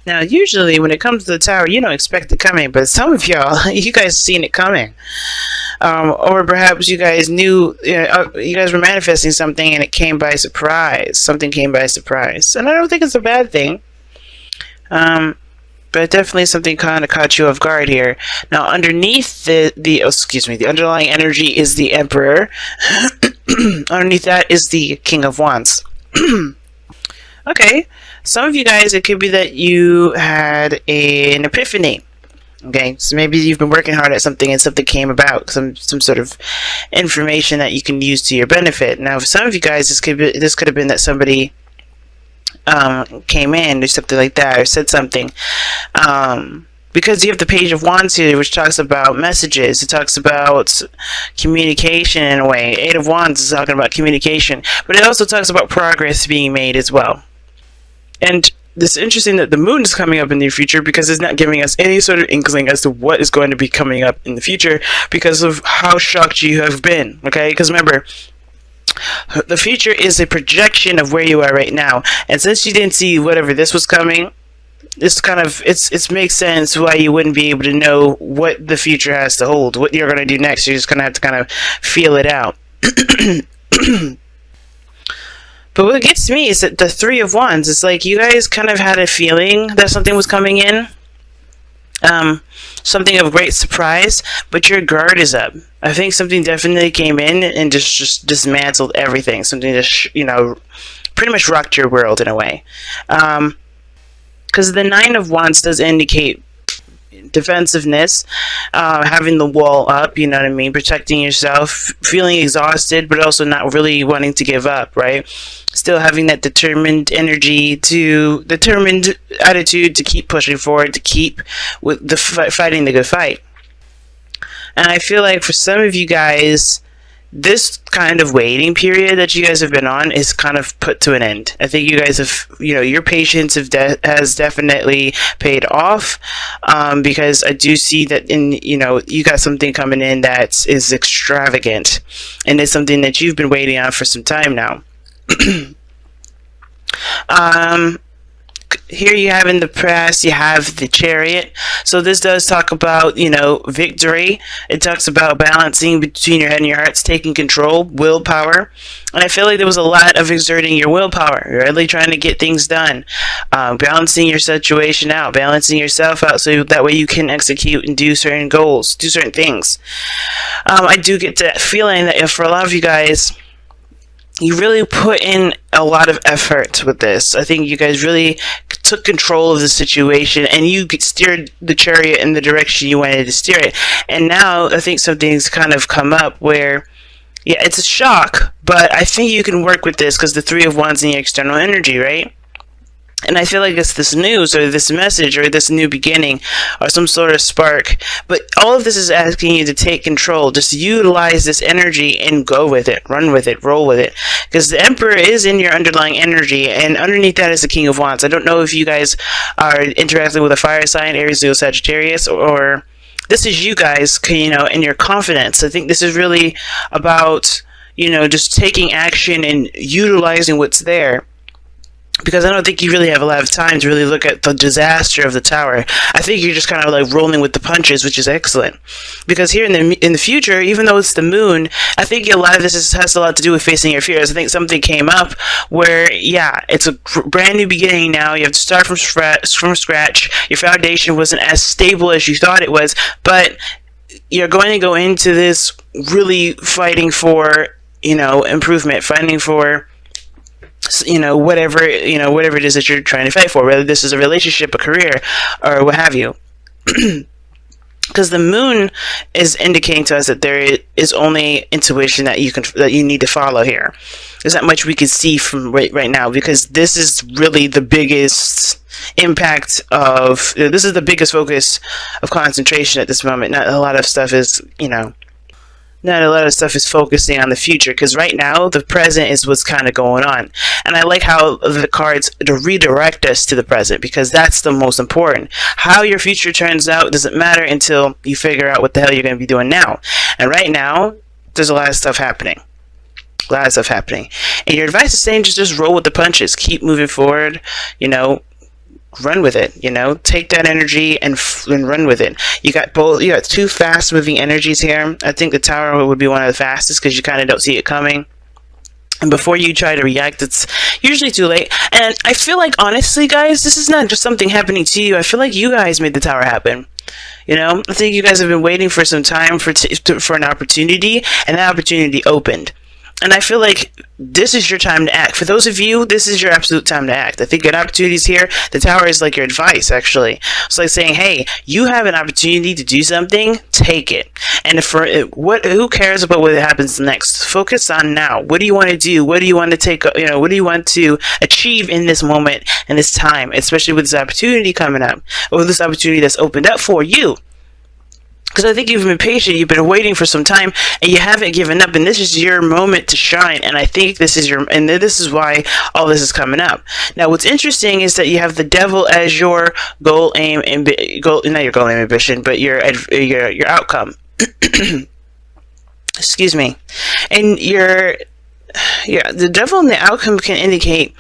Now, usually when it comes to the tower, you don't expect it coming, but some of y'all, you guys seen it coming. Or perhaps you guys knew, you guys were manifesting something and it came by surprise. Something came by surprise. And I don't think it's a bad thing. But definitely something kind of caught you off guard here. Now, underneath the underlying energy is the Emperor. Underneath that is the King of Wands. Okay, some of you guys, it could be that you had an epiphany. Okay, so maybe you've been working hard at something and something came about, some sort of information that you can use to your benefit. Now, for some of you guys, this could have been that somebody came in or something like that, or said something. Because you have the Page of Wands here, which talks about messages. It talks about communication in a way. Eight of Wands is talking about communication, but it also talks about progress being made as well. And it's interesting that the moon is coming up in the future, because it's not giving us any sort of inkling as to what is going to be coming up in the future because of how shocked you have been. Okay, because remember, the future is a projection of where you are right now, and since you didn't see whatever this was coming, it makes sense why you wouldn't be able to know what the future has to hold, what you're going to do next. You're just going to have to kind of feel it out. But what gets me is that the Three of Wands, it's like you guys kind of had a feeling that something was coming in. Something of great surprise, but your guard is up. I think something definitely came in and just dismantled everything. Something just, pretty much rocked your world in a way. Because the Nine of Wands does indicate defensiveness, having the wall up, you know what I mean, protecting yourself, feeling exhausted, but also not really wanting to give up, right? Still having that determined attitude to keep pushing forward, to keep with the fighting the good fight. And I feel like for some of you guys, this kind of waiting period that you guys have been on is kind of put to an end. I think you guys have, your patience has definitely paid off, because I do see that you got something coming in that is extravagant, and it's something that you've been waiting on for some time now. Here you have in the past, you have the Chariot. So this does talk about, victory. It talks about balancing between your head and your heart, taking control, willpower. And I feel like there was a lot of exerting your willpower, really trying to get things done, balancing your situation out, balancing yourself out, so that way you can execute and do certain goals, do certain things. I do get that feeling that for a lot of you guys, you really put in a lot of effort with this. I think you guys really took control of the situation, and you steered the Chariot in the direction you wanted to steer it. And now I think something's kind of come up where, yeah, it's a shock, but I think you can work with this because the Three of Wands in your external energy, right? And I feel like it's this news or this message or this new beginning or some sort of spark. But all of this is asking you to take control. Just utilize this energy and go with it. Run with it. Roll with it. Because the Emperor is in your underlying energy. And underneath that is the King of Wands. I don't know if you guys are interacting with a fire sign, Aries, Leo, Sagittarius, or this is you guys, and your confidence. I think this is really about, just taking action and utilizing what's there. Because I don't think you really have a lot of time to really look at the disaster of the tower. I think you're just kind of like rolling with the punches, which is excellent. Because here in the future, even though it's the moon, I think a lot of this has a lot to do with facing your fears. I think something came up where, yeah, it's a brand new beginning now. You have to start from scratch. Your foundation wasn't as stable as you thought it was, but you're going to go into this really fighting for, improvement, fighting for, whatever it is that you're trying to fight for, whether this is a relationship, a career, or what have you. Because the moon is indicating to us that there is only intuition that you need to follow here. There's not much we can see from right now, because this is really the biggest impact of, this is the biggest focus of concentration at this moment. Not a lot of stuff is, not a lot of stuff is focusing on the future, because right now the present is what's kind of going on. And I like how the cards redirect us to the present, because that's the most important. How your future turns out doesn't matter until you figure out what the hell you're going to be doing now. And right now, there's a lot of stuff happening. And your advice is saying just roll with the punches. Keep moving forward, run with it. You know, take that energy and run with it. You got both. You got two fast moving energies here. I think the Tower would be one of the fastest because you kind of don't see it coming. And before you try to react, it's usually too late. And I feel like, honestly, guys, this is not just something happening to you. I feel like you guys made the Tower happen. You know, I think you guys have been waiting for some time for an opportunity, and that opportunity opened. And I feel like this is your time to act. For those of you, this is your absolute time to act. I think an opportunity is here. The Tower is like your advice, actually. It's like saying, hey, you have an opportunity to do something, take it. And who cares about what happens next? Focus on now. What do you want to do? What do you want to take, what do you want to achieve in this moment and this time, especially with this opportunity coming up, or this opportunity that's opened up for you? Because I think you've been patient, you've been waiting for some time, and you haven't given up, and this is your moment to shine, and I think this is why all this is coming up. Now, what's interesting is that you have the Devil as your not your goal, aim, ambition, but your outcome. Excuse me. And the Devil and the outcome can indicate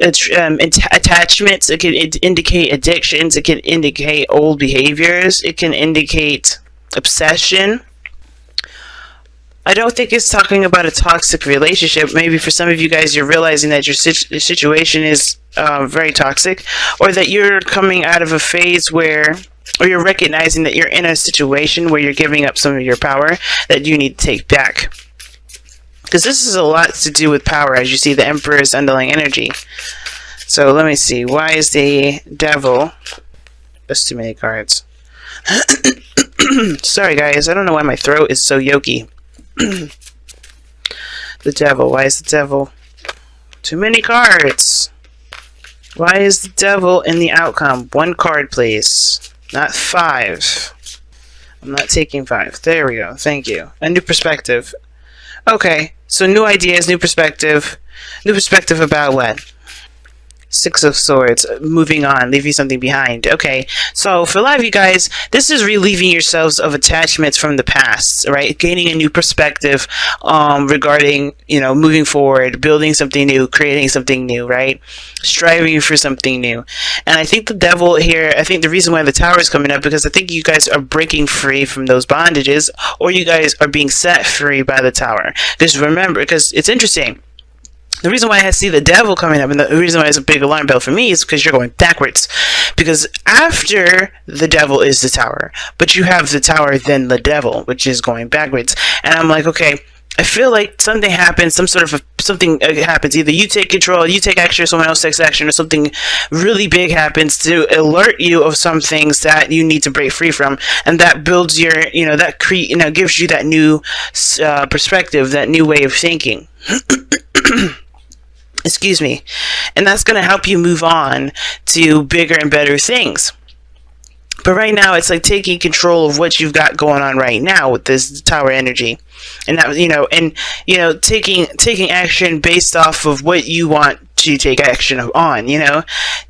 attachments. It can indicate addictions. It can indicate old behaviors. It can indicate obsession. I don't think it's talking about a toxic relationship. Maybe for some of you guys, you're realizing that your situation is very toxic, or that you're coming out of a phase where, or you're recognizing that you're in a situation where you're giving up some of your power that you need to take back. Because this is a lot to do with power, as you see the Emperor's underlying energy. So let me see. Why is the Devil? That's too many cards. Sorry, guys. I don't know why my throat is so yoky. The Devil. Why is the Devil? Too many cards. Why is the Devil in the outcome? One card, please. Not 5. I'm not taking 5. There we go. Thank you. A new perspective. Okay, so new ideas, new perspective. New perspective about what? 6 of Swords, moving on, leaving something behind. Okay, so for a lot of you guys, this is relieving yourselves of attachments from the past, right? Gaining a new perspective regarding, moving forward, building something new, creating something new, right? Striving for something new. And I think the Devil here, I think the reason why the Tower is coming up, because I think you guys are breaking free from those bondages, or you guys are being set free by the Tower. Just remember, because it's interesting. The reason why I see the Devil coming up, and the reason why it's a big alarm bell for me, is because you're going backwards. Because after the Devil is the Tower, but you have the Tower, then the Devil, which is going backwards. And I'm like, okay, I feel like something happens, something happens. Either you take control, you take action, or someone else takes action, or something really big happens to alert you of some things that you need to break free from, and that builds your, gives you that new perspective, that new way of thinking. Excuse me. And that's going to help you move on to bigger and better things. But right now, it's like taking control of what you've got going on right now with this Tower energy, and that, taking action based off of what you want to take action on.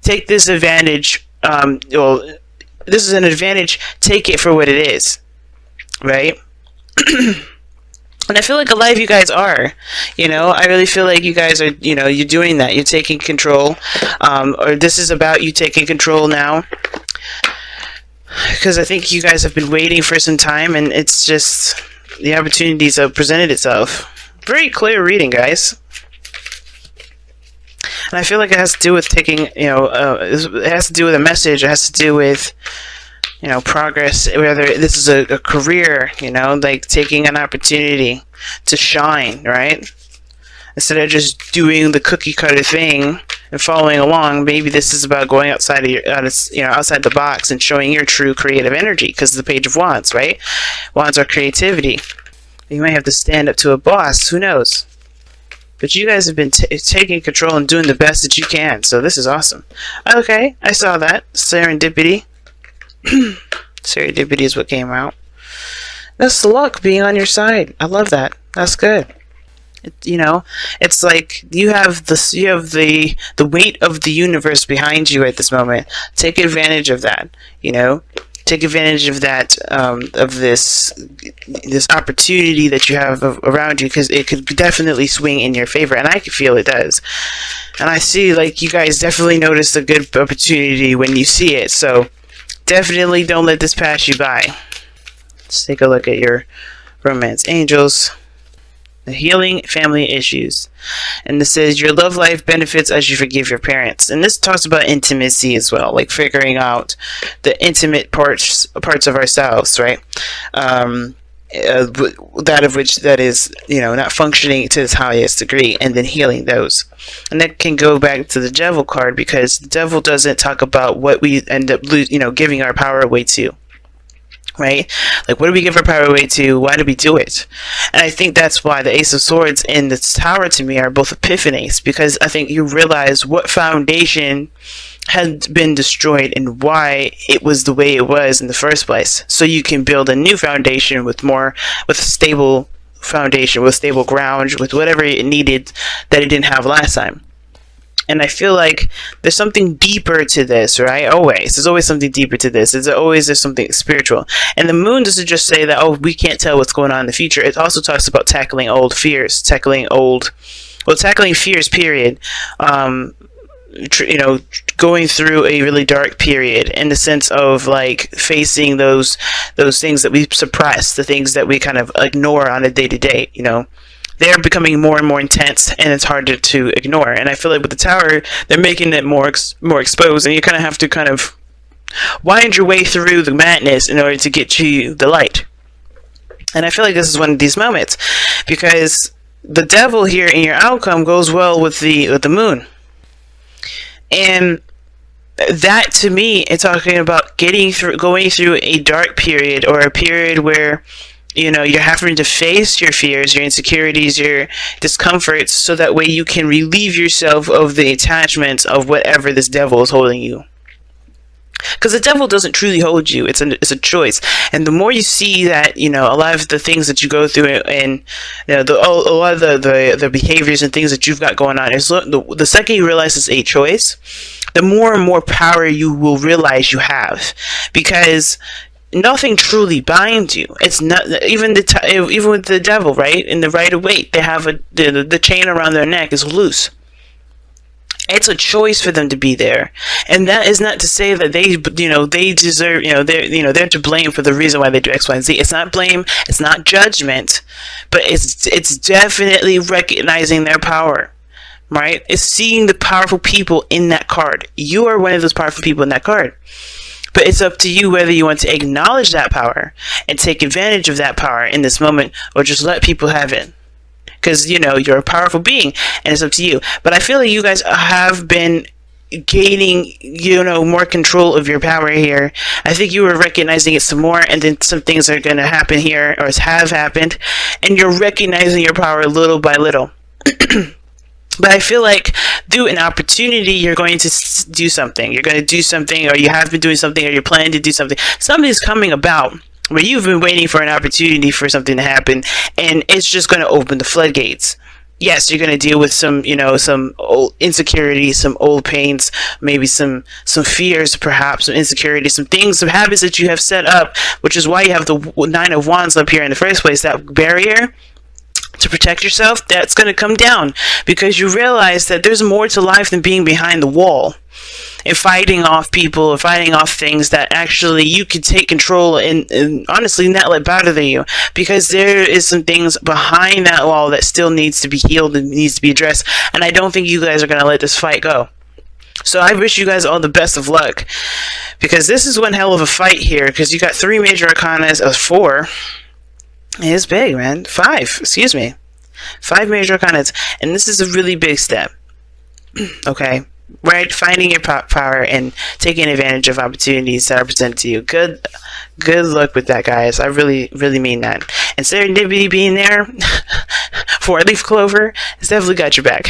Take this advantage. This is an advantage. Take it for what it is, right? And I feel like a lot of you guys are, I really feel like you guys are, you're doing that. You're taking control, or this is about you taking control now. Because I think you guys have been waiting for some time, and it's just, the opportunities have presented itself. Very clear reading, guys. And I feel like it has to do with taking, it has to do with a message. It has to do with, progress, whether this is a career, like taking an opportunity to shine, right? Instead of just doing the cookie cutter thing and following along, maybe this is about going outside of outside the box and showing your true creative energy, because the Page of Wands, right? Wands are creativity. You might have to stand up to a boss, who knows? But you guys have been taking control and doing the best that you can, so this is awesome. Okay, I saw that. Serendipity. Serendipity is what came out. That's the luck being on your side. I love that. That's good. It's like you have the weight of the universe behind you at this moment. Take advantage of that. Take advantage of that, of this opportunity that you have around you, because it could definitely swing in your favor, and I can feel it does. And I see, like, you guys definitely notice a good opportunity when you see it, so definitely don't let this pass you by. Let's take a look at your romance angels. The healing family issues. And this says your love life benefits as you forgive your parents. And this talks about intimacy as well, like figuring out the intimate parts of ourselves, right? That of which that is, not functioning to its highest degree, and then healing those. And that can go back to the devil card, because the devil doesn't talk about what we end up giving our power away to. Right? Like, what do we give our power away to? Why do we do it? And I think that's why the Ace of Swords and the Tower to me are both epiphanies, because I think you realize what foundation had been destroyed and why it was the way it was in the first place. So you can build a new foundation with a stable foundation, with stable ground, with whatever it needed that it didn't have last time. And I feel like there's something deeper to this, right? There's always something deeper to this. There's something spiritual. And the moon doesn't just say that, we can't tell what's going on in the future. It also talks about tackling old fears, tackling fears, period. Going through a really dark period, in the sense of like facing those things that we suppress, the things that we kind of ignore on a day-to-day, they're becoming more and more intense, and it's harder to ignore. And I feel like with the Tower, they're making it more exposed, and you kind of have to wind your way through the madness in order to get to the light. And I feel like this is one of these moments, because the devil here in your outcome goes well with the moon. And that, to me, it's talking about going through a dark period, or a period where you're having to face your fears, your insecurities, your discomforts, so that way you can relieve yourself of the attachments of whatever this devil is holding you. Because the devil doesn't truly hold you. It's a choice. And the more you see that, a lot of the things that you go through, and a lot of the behaviors and things that you've got going on, is the second you realize it's a choice, the more and more power you will realize you have. Because nothing truly binds you. It's not even with the devil, right? In the Rider-Waite, they have the chain around their neck is loose. It's a choice for them to be there, and that is not to say that they deserve, they're to blame for the reason why they do X, Y, and Z. It's not blame. It's not judgment, but it's definitely recognizing their power. Right? It's seeing the powerful people in that card. You are one of those powerful people in that card. But it's up to you whether you want to acknowledge that power and take advantage of that power in this moment, or just let people have it. Because, you're a powerful being, and it's up to you. But I feel like you guys have been gaining, more control of your power here. I think you were recognizing it some more, and then some things are going to happen here, or have happened, and you're recognizing your power little by little. But I feel like through an opportunity, you're going to do something. You're going to do something, or you have been doing something, or you're planning to do something. Something's coming about where you've been waiting for an opportunity for something to happen, and it's just going to open the floodgates. Yes, you're going to deal with some old insecurities, some old pains, maybe some fears, perhaps, some insecurities, some things, some habits that you have set up, which is why you have the Nine of Wands up here in the first place, that barrier to protect yourself. That's going to come down, because you realize that there's more to life than being behind the wall and fighting off people, or fighting off things that actually you could take control and honestly not let bother you, because there is some things behind that wall that still needs to be healed and needs to be addressed. And I don't think you guys are going to let this fight go. So I wish you guys all the best of luck, because this is one hell of a fight here, because you got 3 major arcanas of 4. It's big, man. 5 major arcanas, and this is a really big step. Okay, right? Finding your power and taking advantage of opportunities that are presented to you. Good luck with that, guys. I really, really mean that. And serendipity being there for a leaf clover has definitely got your back.